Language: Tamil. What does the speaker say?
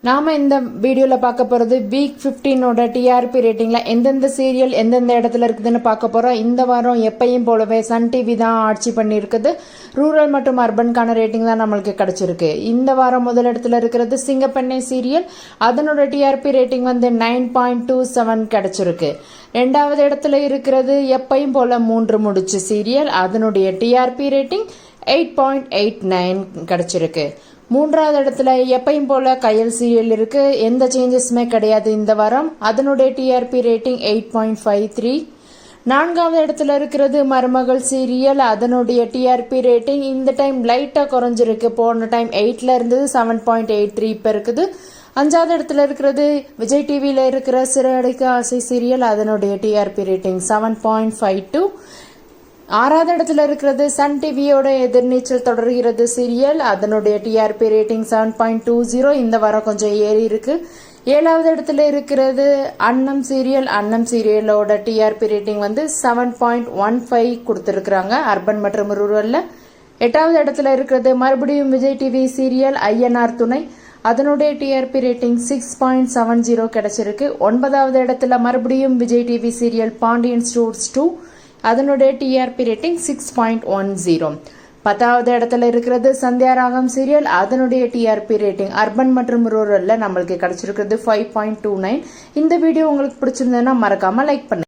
நாம இந்த வீடியோல பார்க்க போறது வீக் 15 டிஆர்பி ரேட்டிங்ல எந்தெந்த சீரியல் எந்தெந்த இடத்துல இருக்குதுன்னு பார்க்க போறோம். இந்த வாரம் எப்பயும் போலவே சன் டிவி தான் ஆட்சி பண்ணி இருக்குது. ரூரல் மற்றும் அர்பன்கான ரேட்டிங் தான் நம்மளுக்கு கிடைச்சிருக்கு. இந்த வாரம் முதல் இடத்துல இருக்கிறது சிங்கப்பெண்ணை சீரியல். அதனோட டிஆர்பி ரேட்டிங் வந்து 9.27 கிடைச்சிருக்கு. ரெண்டாவது இடத்துல இருக்கிறது எப்பயும் போல 3 முடிச்சு சீரியல். அதனுடைய டிஆர்பி ரேட்டிங் 8.89 கிடைச்சிருக்கு. மூன்றாவது இடத்துல எப்பயும் போல கயல் சீரியல் இருக்கு. எந்த சேஞ்சஸுமே கிடையாது இந்த வாரம். அதனுடைய டிஆர்பி ரேட்டிங் 8.53. நான்காவது இடத்துல இருக்கிறது மருமகள் சீரியல். அதனுடைய டிஆர்பி ரேட்டிங் இந்த டைம் லைட்டா குறைஞ்சிருக்கு. போன டைம் 8ல இருந்தது 7.83 இப்ப இருக்குது. அஞ்சாவது இடத்துல இருக்கிறது விஜய் டிவியில இருக்கிற சிறகடிக்க ஆசை சீரியல். அதனுடைய டிஆர்பி ரேட்டிங் 7.52. ஆறாவது இடத்துல இருக்கிறது சன் டிவியோட எதிர்நீச்சல் தொடர்கிறது சீரியல். அதனுடைய டிஆர்பி ரேட்டிங் 7.20. இந்த வாரம் கொஞ்சம் ஏறி இருக்கு. ஏழாவது இடத்துல இருக்கிறது அன்னம் சீரியல். அன்னம் சீரியலோட டிஆர்பி ரேட்டிங் வந்து 7.15 கொடுத்துருக்காங்க அர்பன் மற்றும் ரூரல்ல. எட்டாவது இடத்துல இருக்கிறது மறுபடியும் விஜய் டிவி சீரியல் ஐயனார் துணை. அதனுடைய டிஆர்பி ரேட்டிங் 6.70 கிடைச்சிருக்கு. ஒன்பதாவது இடத்துல மறுபடியும் Vijay TV serial Pandian stores 2. அதனுடைய டிஆர்பி ரேட்டிங் 6.10. பத்தாவது இடத்துல இருக்கிறது சந்தியா ராகம் சீரியல். அதனுடைய டிஆர்பி ரேட்டிங் அர்பன் மற்றும் ரூரல்ல நம்மளுக்கு கிடைச்சிருக்கிறது 5.29. இந்த வீடியோ உங்களுக்கு பிடிச்சிருந்ததுன்னா மறக்காம லைக் பண்ணுங்க.